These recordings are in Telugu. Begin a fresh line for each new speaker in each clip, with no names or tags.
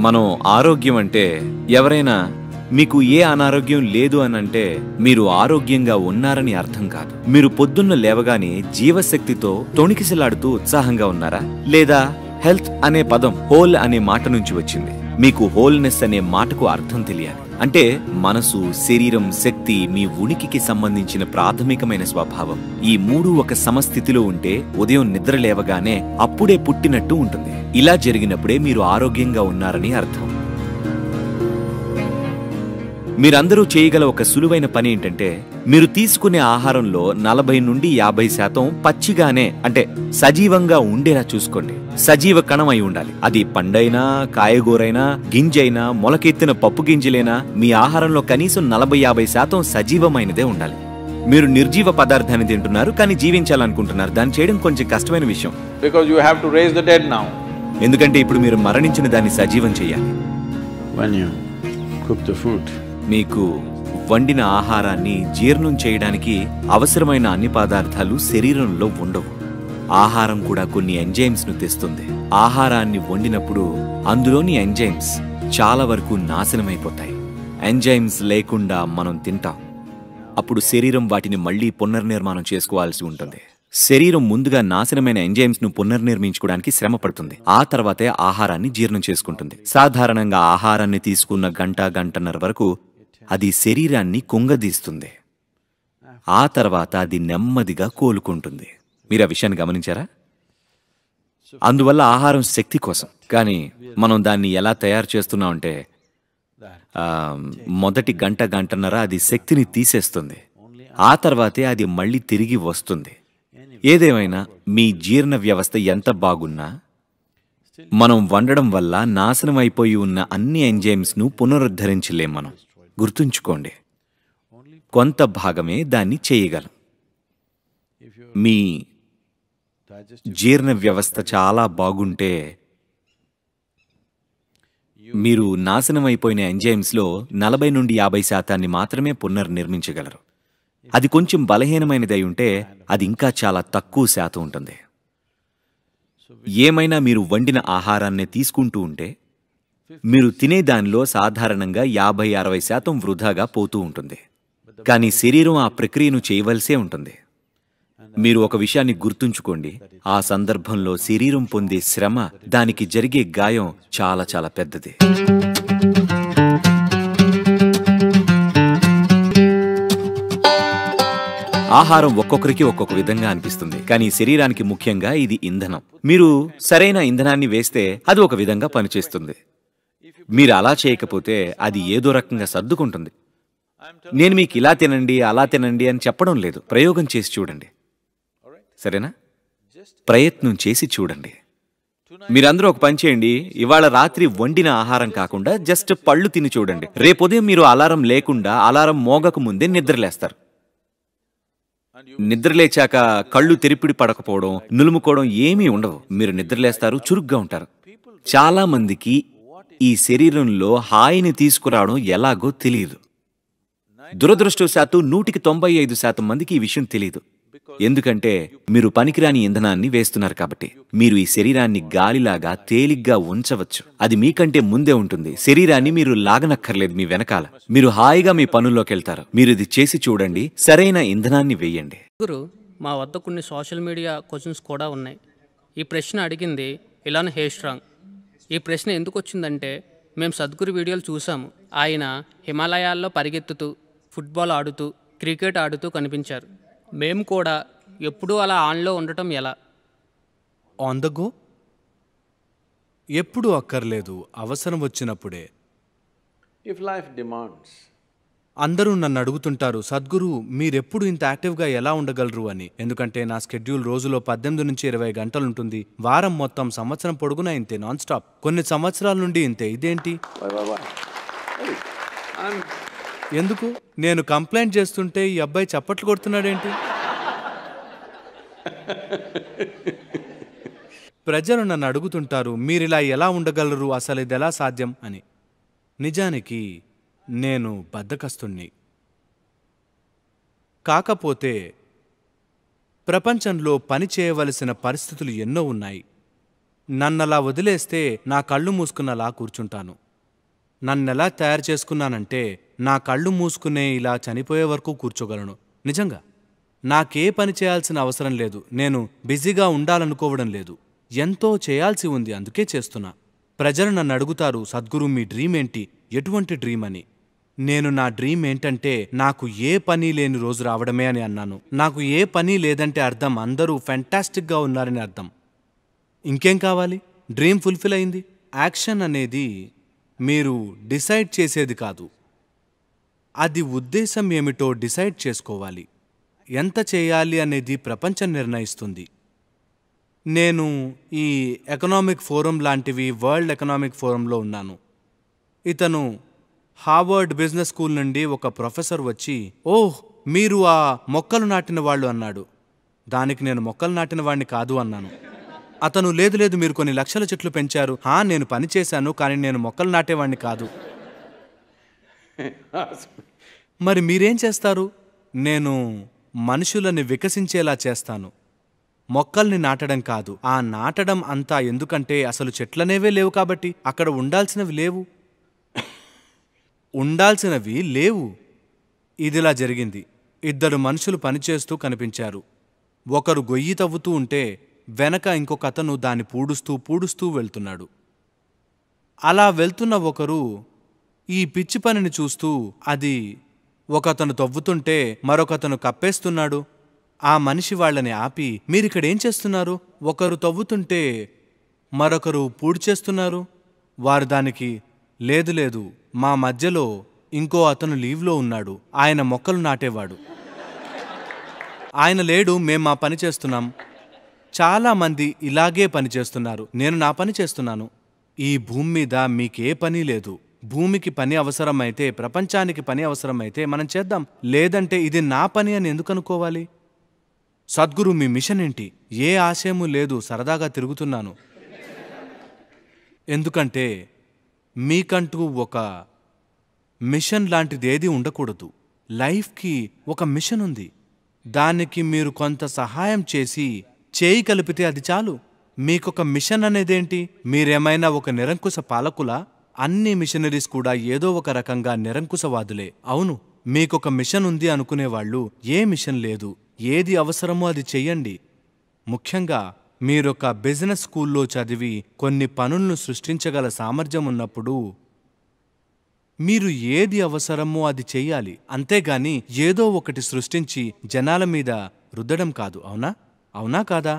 మనం ఆరోగ్యం అంటే ఎవరైనా మీకు ఏ అనారోగ్యం లేదు అని అంటే మీరు ఆరోగ్యంగా ఉన్నారని అర్థం కాదు. మీరు పొద్దున్న లేవగానే జీవశక్తితో తొణికిసలాడుతూ ఉత్సాహంగా ఉన్నారా? లేదా హెల్త్ అనే పదం హోల్ అనే మాట నుంచి వచ్చింది. మీకు హోల్నెస్ అనే మాటకు అర్థం తెలియాలి. అంటే మనసు, శరీరం, శక్తి మీ ఉనికికి సంబంధించిన ప్రాథమికమైన స్వభావం. ఈ మూడు ఒక సమస్థితిలో ఉంటే ఉదయం నిద్ర లేవగానే అప్పుడే పుట్టినట్టు ఉంటుంది. ఇలా జరిగినప్పుడే మీరు ఆరోగ్యంగా ఉన్నారని అర్థం. మీరందరూ చేయగల ఒక సులువైన పని ఏంటంటే మీరు తీసుకునే ఆహారంలో 40 నుండి 50% పచ్చిగానే అంటే సజీవంగా ఉండేలా చూసుకోండి. సజీవ కణం అయి ఉండాలి. అది పండైనా, కాయగూరైనా, గింజైనా, మొలకెత్తిన పప్పు గింజలైనా మీ ఆహారంలో కనీసం 40-50% సజీవమైనదే ఉండాలి. మీరు నిర్జీవ పదార్థాన్ని తింటున్నారు కానీ జీవించాలనుకుంటున్నారు. దాన్ని చేయడం కొంచెం కష్టమైన విషయం.
Because you have to raise the dead now.
ఎందుకంటే ఇప్పుడు మీరు మరణించిన దాన్ని సజీవం చేయాలి.
When you cook the food,
మీకు వండిన ఆహారాన్ని జీర్ణం చేయడానికి అవసరమైన అన్ని పదార్థాలు శరీరంలో ఉండవు. ఆహారం కూడా కొన్ని ఎంజైమ్స్ ను తెస్తుంది. ఆహారాన్ని వండినప్పుడు అందులోని ఎంజైమ్స్ చాలా వరకు నాశనమైపోతాయి. ఎంజైమ్స్ లేకుండా మనం తింటాం. అప్పుడు శరీరం వాటిని మళ్లీ పునర్నిర్మాణం చేసుకోవాల్సి ఉంటుంది. శరీరం ముందుగా నాశనమైన ఎంజైమ్స్ ను పునర్నిర్మించుకోవడానికి శ్రమ పడుతుంది. ఆ తర్వాతే ఆహారాన్ని జీర్ణం చేసుకుంటుంది. సాధారణంగా ఆహారాన్ని తీసుకున్న గంటన్నర వరకు అది శరీరాన్ని కుంగదీస్తుంది. ఆ తర్వాత అది నెమ్మదిగా కోలుకుంటుంది. మీరు ఆ విషయాన్ని గమనించారా? అందువల్ల ఆహారం శక్తి కోసం. కానీ మనం దాన్ని ఎలా తయారు చేస్తున్నామంటే మొదటి గంటన్నర అది శక్తిని తీసేస్తుంది. ఆ తర్వాతే అది మళ్ళీ తిరిగి వస్తుంది. ఏదేమైనా మీ జీర్ణ వ్యవస్థ ఎంత బాగున్నా మనం వండడం వల్ల నాశనం అయిపోయి ఉన్న అన్ని ఎంజైమ్స్ ను పునరుద్ధరించలేం. మనం గుర్తుంచుకోండి, కొంత భాగమే దాన్ని చేయగలం. మీ జీర్ణ వ్యవస్థ చాలా బాగుంటే మీరు నాశనం అయిపోయిన ఎంజైమ్స్లో 40 నుండి 50% మాత్రమే పునర్నిర్మించగలరు. అది కొంచెం బలహీనమైనదై ఉంటే అది ఇంకా చాలా తక్కువ శాతం ఉంటుంది. ఏమైనా మీరు వండిన ఆహారాన్ని తీసుకుంటూ ఉంటే మీరు తినే దానిలో సాధారణంగా 50-60% వృధాగా పోతూ ఉంటుంది. కానీ శరీరం ఆ ప్రక్రియను చేయవలసే ఉంటుంది. మీరు ఒక విషయాన్ని గుర్తుంచుకోండి, ఆ సందర్భంలో శరీరం పొందే శ్రమ, దానికి జరిగే గాయం చాలా చాలా పెద్దది. ఆహారం ఒక్కొక్కరికి ఒక్కొక్క విధంగా అనిపిస్తుంది. కానీ శరీరానికి ముఖ్యంగా ఇది ఇంధనం. మీరు సరైన ఇంధనాన్ని వేస్తే అది ఒక విధంగా పనిచేస్తుంది. మీరు అలా చేయకపోతే అది ఏదో రకంగా సర్దుకుంటుంది. నేను మీకు ఇలా తినండి, అలా తినండి అని చెప్పడం లేదు. ప్రయోగం చేసి చూడండి, సరేనా? ప్రయత్నం చేసి చూడండి. మీరందరూ ఒక పని చేయండి, ఇవాళ రాత్రి వండిన ఆహారం కాకుండా జస్ట్ పళ్ళు తిని చూడండి. రేపొదయం మీరు అలారం లేకుండా, అలారం మోగక ముందే నిద్రలేస్తారు. నిద్రలేచాక కళ్ళు తెరిపిడి పడకపోవడం, నులుముకోవడం ఏమీ ఉండవు. మీరు నిద్రలేస్తారు, చురుగ్గా ఉంటారు. చాలా మందికి ఈ శరీరంలో హాయిని తీసుకురావడం ఎలాగో తెలియదు. దురదృష్టవశాత్తు 195% మందికి ఈ విషయం తెలియదు. ఎందుకంటే మీరు పనికిరాని ఇంధనాన్ని వేస్తున్నారు కాబట్టి. మీరు ఈ శరీరాన్ని గాలిలాగా తేలిగ్గా ఉంచవచ్చు. అది మీకంటే ముందే ఉంటుంది. శరీరాన్ని మీరు లాగనక్కర్లేదు. మీ వెనకాల మీరు హాయిగా మీ పనుల్లోకి వెళ్తారు. మీరు ఇది చేసి చూడండి, సరైన ఇంధనాన్ని వేయండి.
మా వద్ద కొన్ని సోషల్ మీడియా క్వశ్చన్స్ కూడా ఉన్నాయి. ఈ ప్రశ్న అడిగింది ఇలాన్ హేస్ట్రాంగ్. ఈ ప్రశ్న ఎందుకు వచ్చిందంటే, మేము సద్గురు వీడియోలు చూసాము. ఆయన హిమాలయాల్లో పరిగెత్తుతూ, ఫుట్బాల్ ఆడుతూ, క్రికెట్ ఆడుతూ కనిపించారు. మేము కూడా ఎప్పుడూ అలా ఆన్లో ఉండటం ఎలా?
On the go? ఎప్పుడూ అక్కర్లేదు, అవసరం వచ్చినప్పుడే.
if life demands,
అందరూ నన్ను అడుగుతుంటారు, సద్గురు మీరెప్పుడు ఇంత యాక్టివ్గా ఎలా ఉండగలరు అని. ఎందుకంటే నా స్కెడ్యూల్ రోజులో 18 నుంచి 20 గంటలుంటుంది. వారం మొత్తం, సంవత్సరం పొడుగునా ఇంతే, నాన్ స్టాప్. కొన్ని సంవత్సరాల నుండి ఇంతే. ఇదేంటి? ఎందుకు? నేను కంప్లైంట్ చేస్తుంటే ఈ అబ్బాయి చప్పట్లు కొడుతున్నాడేంటి? ప్రజలు నన్ను అడుగుతుంటారు, మీరిలా ఎలా ఉండగలరు, అసలు ఇది ఎలా సాధ్యం అని. నిజానికి నేను బద్ధకస్తుణ్ణి. కాకపోతే ప్రపంచంలో పని చేయవలసిన పరిస్థితులు ఎన్నో ఉన్నాయి. నన్నలా వదిలేస్తే నా కళ్ళు మూసుకున్నలా కూర్చుంటాను. నన్నెలా తయారు చేసుకున్నానంటే నా కళ్ళు మూసుకునే ఇలా చనిపోయే వరకు కూర్చోగలను. నిజంగా నాకే పని చేయాల్సిన అవసరం లేదు. నేను బిజీగా ఉండాలనుకోవడం లేదు. ఎంతో చేయాల్సి ఉంది, అందుకే చేస్తున్నా. ప్రజలు నన్ను అడుగుతారు, సద్గురు మీ డ్రీమ్ ఏంటి, ఎటువంటి డ్రీమ్ అని. నేను నా డ్రీమ్ ఏంటంటే నాకు ఏ పని లేని రోజు రావడమే అని అన్నాను. నాకు ఏ పని లేదంటే అర్థం అందరూ ఫ్యాంటాస్టిక్గా ఉన్నారని అర్థం. ఇంకేం కావాలి? డ్రీమ్ ఫుల్ఫిల్ అయింది. యాక్షన్ అనేది మీరు డిసైడ్ చేసేది కాదు, అది ఉద్దేశం ఏమిటో డిసైడ్ చేసుకోవాలి. ఎంత చేయాలి అనేది ప్రపంచం నిర్ణయిస్తుంది. నేను ఈ ఎకనామిక్ ఫోరం లాంటివి వరల్డ్ ఎకనామిక్ ఫోరంలో ఉన్నాను. ఇతను హార్వర్డ్ బిజినెస్ స్కూల్ నుండి ఒక ప్రొఫెసర్ వచ్చి, ఓహ్ మీరు ఆ మొక్కలు నాటిన వాళ్ళు అన్నాడు. దానికి నేను మొక్కలు నాటిన వాడిని కాదు అన్నాను. అతను లేదు లేదు మీరు కొన్ని లక్షల చెట్లు పెంచారు. నేను పని చేశాను, కానీ నేను మొక్కలు నాటేవాడిని కాదు. మరి మీరేం చేస్తారు? నేను మనుషులని వికసించేలా చేస్తాను, మొక్కల్ని నాటడం కాదు. ఆ నాటడం అంతా ఎందుకంటే అసలు చెట్లనేవే లేవు కాబట్టి. అక్కడ ఉండాల్సినవి లేవు. ఇదిలా జరిగింది. ఇద్దరు మనుషులు పనిచేస్తూ కనిపించారు. ఒకరు గొయ్యి తవ్వుతూ ఉంటే వెనక ఇంకొక అతను దాన్ని పూడుస్తూ వెళ్తున్నాడు. అలా వెళ్తున్న ఒకరు ఈ పిచ్చి పనిని చూస్తూ, అది ఒకతను తవ్వుతుంటే మరొకతను కప్పేస్తున్నాడు. ఆ మనిషి వాళ్ళని ఆపి, మీరిక్కడేం చేస్తున్నారు? ఒకరు తవ్వుతుంటే మరొకరు పూడ్చేస్తున్నారు. వారు దానికి, లేదు మా మధ్యలో ఇంకో అతను లీవ్లో ఉన్నాడు, ఆయన మొక్కలు నాటేవాడు. ఆయన లేడు, మేం మా పని చేస్తున్నాం. చాలామంది ఇలాగే పని చేస్తున్నారు. నేను నా పని చేస్తున్నాను. ఈ భూమి మీద మీకే పని లేదు. భూమికి పని అవసరమైతే, ప్రపంచానికి పని అవసరమైతే మనం చేద్దాం. లేదంటే ఇది నా పని అని ఎందుకు అనుకోవాలి? సద్గురు మీ మిషన్ ఏంటి? ఏ ఆశయము లేదు, సరదాగా తిరుగుతున్నాను. ఎందుకంటే మీకంటూ ఒక మిషన్ లాంటిదేది ఉండకూడదు. లైఫ్కి ఒక మిషన్ ఉంది. దానికి మీరు కొంత సహాయం చేసి చేయి కలిపితే అది చాలు. మీకొక మిషన్ అనేదేంటి? మీరేమైనా ఒక నిరంకుశ పాలకులా? అన్ని మిషనరీస్ కూడా ఏదో ఒక రకంగా నిరంకుశవాదులే. అవును, మీకొక మిషన్ ఉంది అనుకునేవాళ్ళు ఏ మిషన్ లేదు. ఏది అవసరమో అది చెయ్యండి. ముఖ్యంగా మీరొక బిజినెస్ స్కూల్లో చదివి కొన్ని పనులను సృష్టించగల సామర్థ్యం ఉన్నప్పుడు మీరు ఏది అవసరమో అది చెయ్యాలి. అంతేగాని ఏదో ఒకటి సృష్టించి జనాల మీద రుద్దడం కాదు. అవునా కాదా?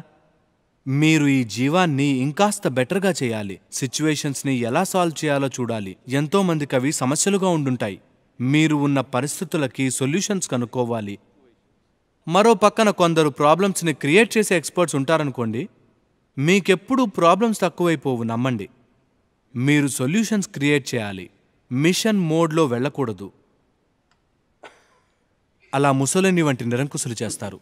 మీరు ఈ జీవాన్ని ఇంకాస్త బెటర్గా చేయాలి. సిచ్యువేషన్స్ని ఎలా సాల్వ్ చేయాలో చూడాలి. ఎంతోమందికి అవి సమస్యలుగా ఉండుంటాయి. మీరు ఉన్న పరిస్థితులకి సొల్యూషన్స్ కనుక్కోవాలి. మరో పక్కన కొందరు ప్రాబ్లమ్స్ని క్రియేట్ చేసే ఎక్స్పర్ట్స్ ఉంటారనుకోండి, మీకెప్పుడూ ప్రాబ్లమ్స్ తక్కువైపోవు. నమ్మండి. మీరు సొల్యూషన్స్ క్రియేట్ చేయాలి. మిషన్ మోడ్లో వెళ్ళకూడదు. అలా ముసలిని వంటి నిరంకుశులు చేస్తారు.